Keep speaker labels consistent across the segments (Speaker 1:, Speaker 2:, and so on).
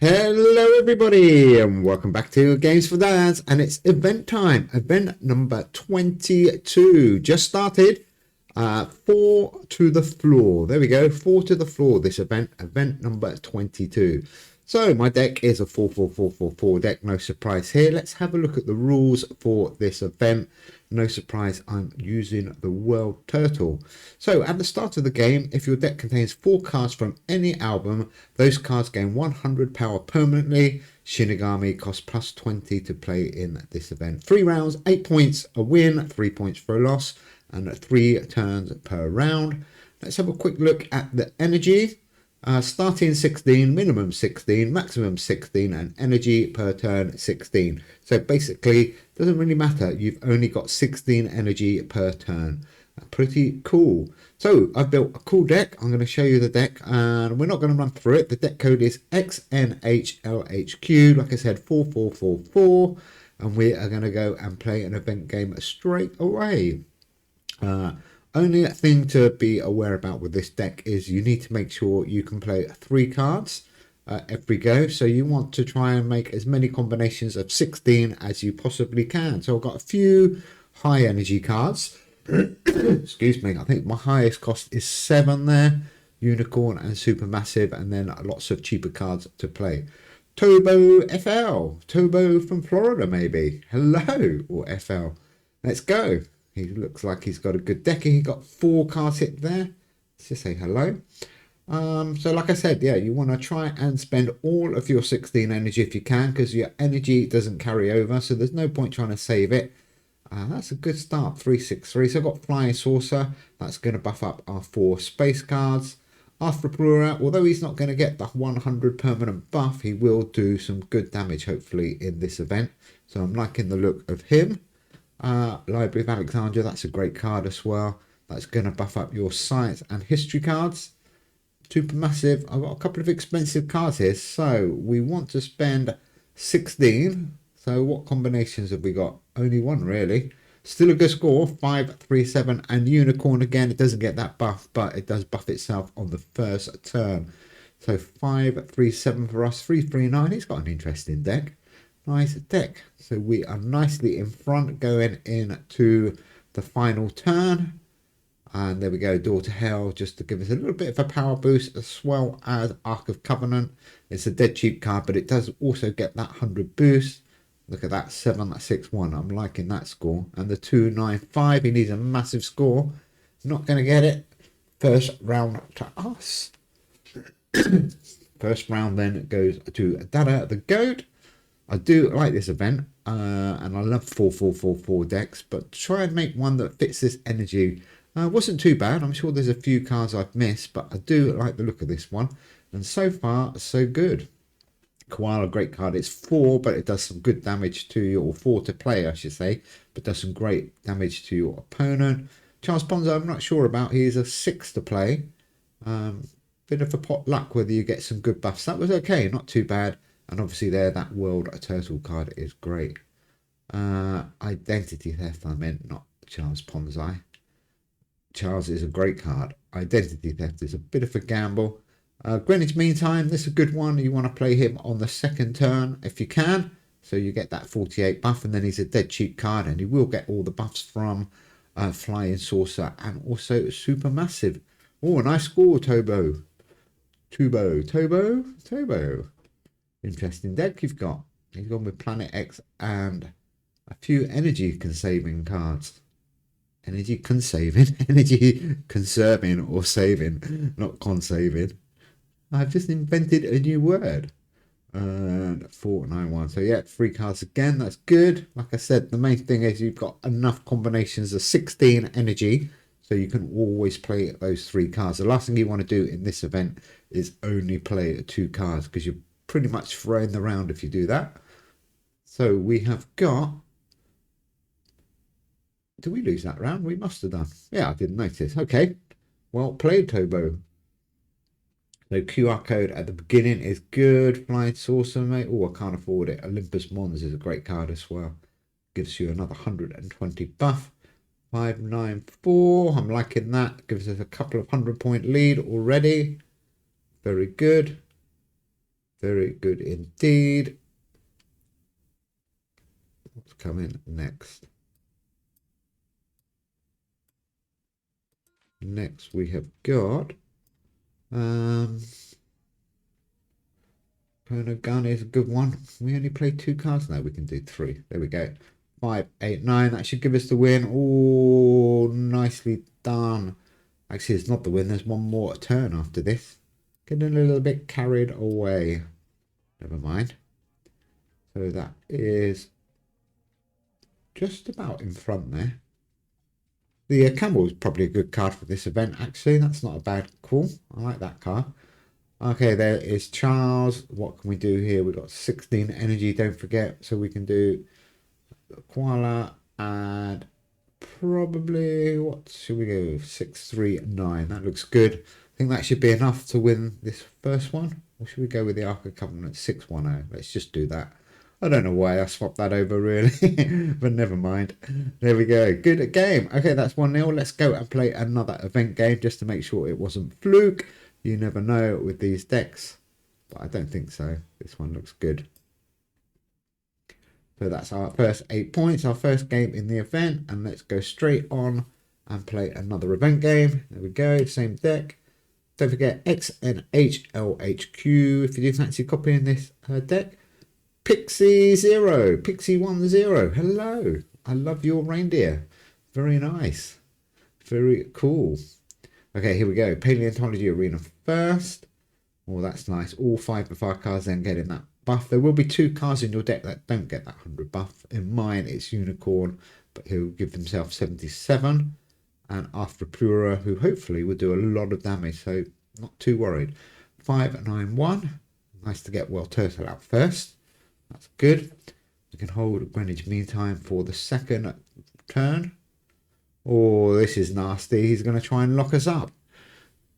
Speaker 1: Hello everybody and welcome back to Games for Dads, and it's event time, event number 22 just started. Four to the floor, there we go, four to the floor, this event number 22. So my deck is a 4-4-4-4-4 deck, no surprise here. Let's have a look at the rules for this event. No surprise, I'm using the World Turtle. So at the start of the game, if your deck contains 4 cards from any album, those cards gain 100 power permanently. Shinigami costs plus 20 to play in this event. 3 rounds, 8 points a win, 3 points for a loss, and 3 turns per round. Let's have a quick look at the energy. Starting 16, minimum 16, maximum 16, and energy per turn 16. So basically, doesn't really matter. You've only got 16 energy per turn. Pretty cool. So I've built a cool deck. I'm going to show you the deck, and we're not going to run through it. The deck code is XNHLHQ. Like I said, 4444, and we are going to go and play an event game straight away. Only thing to be aware about with this deck is you need to make sure you can play 3 cards every go. So you want to try and make as many combinations of 16 as you possibly can. So I've got a few high energy cards. Excuse me. I think my highest cost is 7 there. Unicorn and Supermassive, and then lots of cheaper cards to play. Tobo FL. Tobo from Florida maybe. Hello, or FL. Let's go. He looks like he's got a good deck. He got 4 cards hit there. Let's just say hello. So like I said, yeah, you want to try and spend all of your 16 energy if you can, because your energy doesn't carry over. So there's no point trying to save it. That's a good start, 363. So I've got Flying Saucer. That's going to buff up our 4 space cards. After Brewer, although he's not going to get the 100 permanent buff, he will do some good damage, hopefully, in this event. So I'm liking the look of him. Library of Alexandria, that's a great card as well. That's going to buff up your science and history cards. Supermassive, I've got a couple of expensive cards here, so we want to spend 16. So what combinations have we got? Only one really. Still a good score, 5, 3, 7, and Unicorn again. It doesn't get that buff, but it does buff itself on the first turn. So 5, 3, 7 for us, 3, 3, 9. He's got an interesting deck. Nice deck. So we are nicely in front going into the final turn. And there we go, Door to Hell, just to give us a little bit of a power boost, as well as Ark of Covenant. It's a dead cheap card, but it does also get that 100 boost. Look at that, 7, 6, 1. I'm liking that score. And the 2, 9, 5, he needs a massive score. Not going to get it. First round to us. First round then goes to Dada the Goat. I do like this event, and I love 4-4-4-4 decks, but try and make one that fits this energy. Wasn't too bad. I'm sure there's a few cards I've missed, but I do like the look of this one. And so far, so good. Koala, great card. It's 4, but it does some good damage to you, or 4 to play, I should say, but does some great damage to your opponent. Charles Ponzo, I'm not sure about. He's a 6 to play. Bit of a pot luck whether you get some good buffs. That was okay, not too bad. And obviously there, that World Turtle card is great. Identity Theft, I meant, not Charles Ponzi. Charles is a great card. Identity Theft is a bit of a gamble. Greenwich Meantime, this is a good one. You want to play him on the second turn if you can. So you get that 48 buff, and then he's a dead cheap card, and he will get all the buffs from Flying Saucer and also Supermassive. Oh, a nice score, Tobo. Tobo. Interesting deck you've got. He's gone with Planet X and a few energy conserving cards. Energy conserving or saving, not consaving. I've just invented a new word. 491. So yeah, 3 cards again. That's good. Like I said, the main thing is you've got enough combinations of 16 energy, so you can always play those 3 cards. The last thing you want to do in this event is only play 2 cards, because you're pretty much throwing the round if you do that. So we have got... Did we lose that round? We must have done. Yeah, I didn't notice. Okay. Well played, Tobo. So QR code at the beginning is good. Flying Saucer, mate. Oh, I can't afford it. Olympus Mons is a great card as well. Gives you another 120 buff. 594. I'm liking that. Gives us a couple of 100-point lead already. Very good. Very good indeed. What's coming next? Next we have got Pono Gun is a good one. We only play 2 cards now. We can do 3. There we go. 5, 8, 9. That should give us the win. Oh, nicely done. Actually, it's not the win. There's one more turn after this. Getting a little bit carried away. Never mind. So that is just about in front there. The Camel is probably a good card for this event, actually. That's not a bad call. I like that card. Okay, there is Charles. What can we do here? We've got 16 energy, don't forget. So we can do Koala and probably, what should we go? 6, 3, 9. That looks good. I think that should be enough to win this first one. Or should we go with the Ark of Covenant 610? Let's just do that. I don't know why I swapped that over really, but never mind. There we go. Good game. Okay, that's 1-0. Let's go and play another event game just to make sure it wasn't fluke. You never know with these decks, but I don't think so. This one looks good. So that's our first 8 points, our first game in the event, and let's go straight on and play another event game. There we go, same deck. Don't forget XNHLHQ if you do fancy copying this deck. Pixie 0, Pixie 10. Hello, I love your reindeer. Very nice, very cool. Okay, here we go. Paleontology Arena first. Oh, that's nice. All 5 of our cards then getting that buff. There will be 2 cards in your deck that don't get that 100 buff. In mine, it's Unicorn, but he'll give himself 77. And Arthropluera, who hopefully will do a lot of damage, so not too worried. 591. Nice to get Well Turtle out first. That's good. We can hold Greenwich Meantime for the second turn. Oh, this is nasty. He's going to try and lock us up.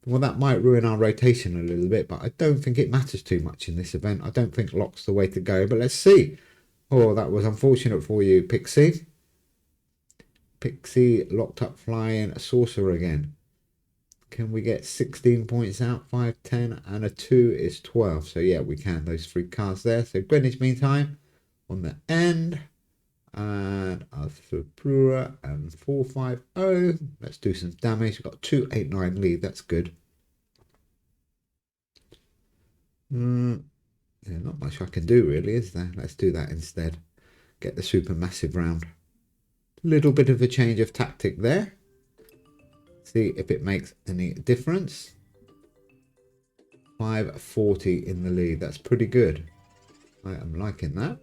Speaker 1: Well, that might ruin our rotation a little bit, but I don't think it matters too much in this event. I don't think lock's the way to go, but let's see. Oh, that was unfortunate for you, Pixie. Pixie locked up flying a Sorcerer again. Can we get 16 points out? 5, 10, and a 2 is 12. So, yeah, we can. Those 3 cards there. So, Greenwich Meantime on the end. And Arthropluera and 450. Let's do some damage. We've got 2, 8, 9 lead. That's good. Yeah, not much I can do really, is there? Let's do that instead. Get the super massive round. Little bit of a change of tactic there. See if it makes any difference. 540 in the lead. That's pretty good. I am liking that.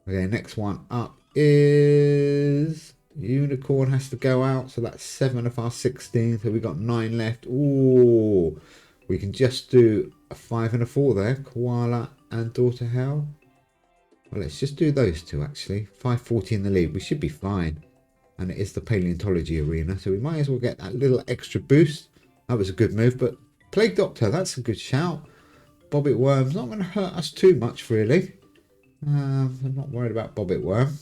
Speaker 1: Okay, next one up is Unicorn has to go out. So that's 7 of our 16. So we got 9 left. Ooh, we can just do a 5 and a 4 there. Koala and Daughter Hell. Well, let's just do those 2 actually. 540 in the lead. We should be fine. And it is the Paleontology Arena. So we might as well get that little extra boost. That was a good move. But Plague Doctor, that's a good shout. Bobbit Worm's not going to hurt us too much really. I'm not worried about Bobbit Worm.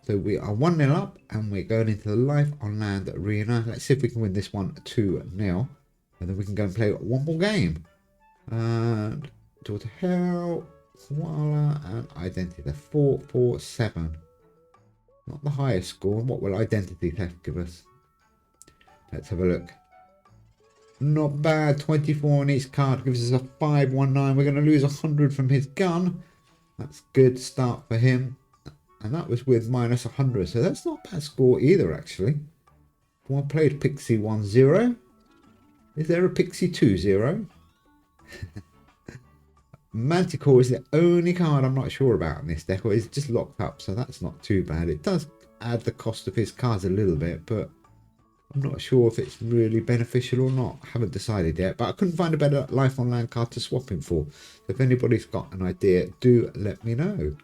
Speaker 1: So we are 1-0 up and we're going into the Life on Land Arena. Let's see if we can win this one 2-0. And then we can go and play one more game. And Daughter Hell, Koala, and Identity. 447. Not the highest score. What will Identity Theft give us? Let's have a look. Not bad. 24 on each card gives us a 519. We're going to lose 100 from his gun. That's good start for him. And that was with minus 100. So that's not a bad score either, actually. One played Pixie 10. Is there a Pixie 20? Manticore is the only card I'm not sure about in this deck, or it's just locked up, so that's not too bad. It does add the cost of his cards a little bit, but I'm not sure if it's really beneficial or not. I haven't decided yet, but I couldn't find a better Life on Land card to swap him for. So if anybody's got an idea, do let me know.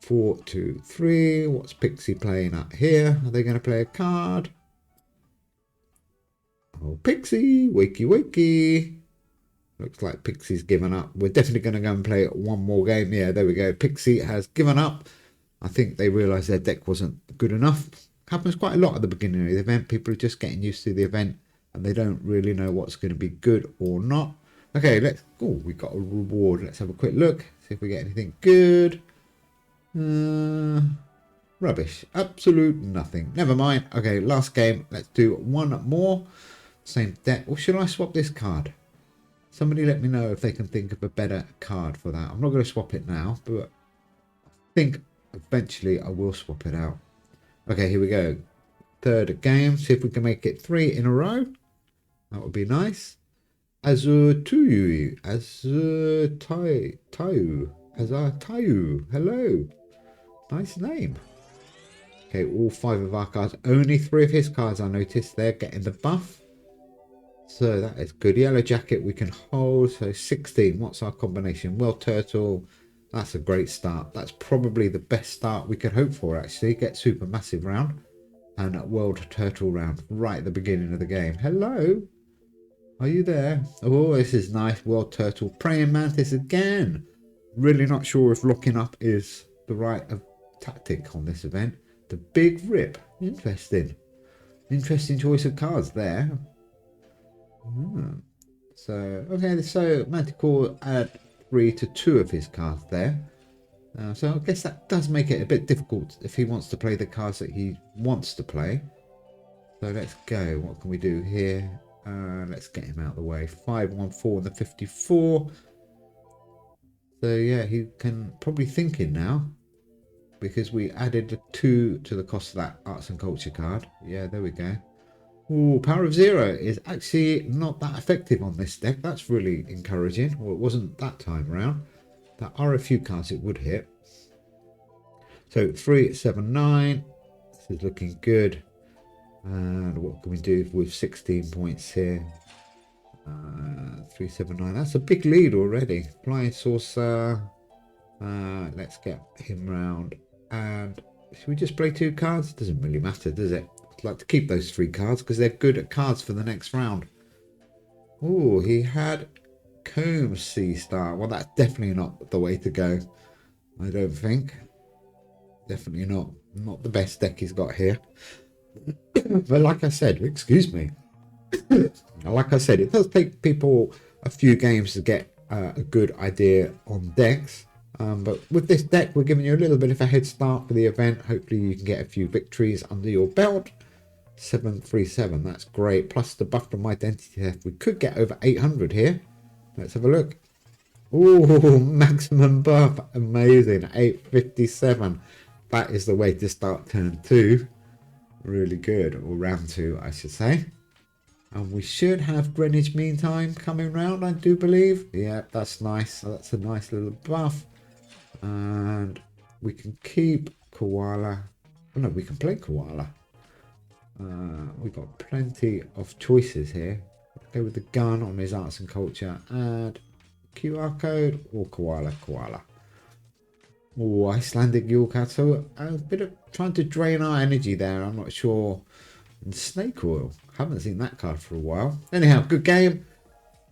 Speaker 1: 4, 2, 3. What's Pixie playing up here? Are they going to play a card? Oh, Pixie, wakey wakey. Looks like Pixie's given up. We're definitely going to go and play one more game. Yeah, there we go. Pixie has given up. I think they realised their deck wasn't good enough. Happens quite a lot at the beginning of the event. People are just getting used to the event and they don't really know what's going to be good or not. Okay, we got a reward. Let's have a quick look. See if we get anything good. Rubbish. Absolute nothing. Never mind. Okay, last game. Let's do one more. Same deck. Or should I swap this card? Somebody let me know if they can think of a better card for that. I'm not going to swap it now, but I think eventually I will swap it out. Okay, here we go. Third game. See if we can make it 3 in a row. That would be nice. Azur Tayu. Hello. Nice name. Okay, all 5 of our cards. Only 3 of his cards, I noticed. They're getting the buff. So that is good. Yellow Jacket we can hold. So 16. What's our combination? World Turtle. That's a great start. That's probably the best start we could hope for, actually. Get Super Massive round and World Turtle round right at the beginning of the game. Hello. Are you there? Oh, this is nice. World Turtle. Praying Mantis again. Really not sure if locking up is the right tactic on this event. The Big Rip. Interesting. Interesting choice of cards there. So, okay, so Manticore add 3 to 2 of his cards there. So I guess that does make it a bit difficult if he wants to play the cards that he wants to play. So let's go. What can we do here? Let's get him out of the way. 514 and the 54. So yeah, he can probably thinking now, because we added 2 to the cost of that Arts and Culture card. Yeah, there we go. Ooh, Power of Zero is actually not that effective on this deck. That's really encouraging. Well, it wasn't that time around. There are a few cards it would hit. So 379. This is looking good. And what can we do with 16 points here? 379. That's a big lead already. Flying Saucer. Let's get him round. And should we just play 2 cards? Doesn't really matter, does it? I'd like to keep those 3 cards because they're good at cards for the next round. Oh, he had Combs C-Star. Well, that's definitely not the way to go. I don't think. Definitely not the best deck he's got here. But like I said, excuse me. Like I said, it does take people a few games to get a good idea on decks. But with this deck, we're giving you a little bit of a head start for the event. Hopefully you can get a few victories under your belt. 737, that's great. Plus the buff from Identity Theft. We could get over 800 here. Let's have a look. Oh, maximum buff. Amazing. 857. That is the way to start turn 2. Really good. Or round 2, I should say. And we should have Greenwich Mean Time coming round, I do believe. Yeah, that's nice. That's a nice little buff. And we can keep Koala. Oh, no, we can play Koala. We've got plenty of choices here. Go with the gun on his Arts and Culture. Add QR code or Koala. Oh, Icelandic Yulkat. So a bit of trying to drain our energy there. I'm not sure. And Snake Oil. Haven't seen that card for a while. Anyhow, good game.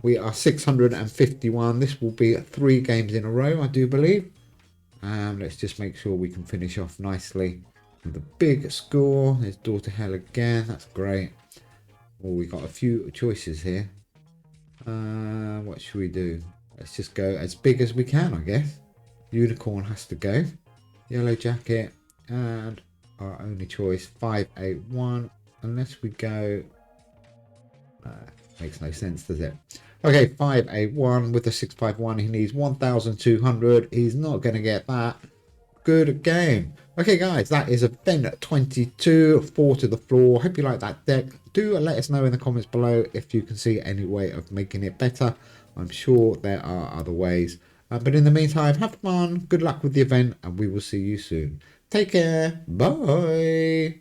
Speaker 1: We are 651. This will be 3 games in a row, I do believe. Let's just make sure we can finish off nicely with a big score. There's Daughter Hell again. That's great. Oh, we got a few choices here. What should we do? Let's just go as big as we can, I guess. Unicorn has to go. Yellow Jacket. And our only choice, 581. Unless we go... makes no sense, does it? Okay, 581 with the 651. He needs 1,200. He's not going to get that. Good game. Okay, guys, that is event 22. 4 to the floor. Hope you like that deck. Do let us know in the comments below if you can see any way of making it better. I'm sure there are other ways. But in the meantime, have fun. Good luck with the event, and we will see you soon. Take care. Bye.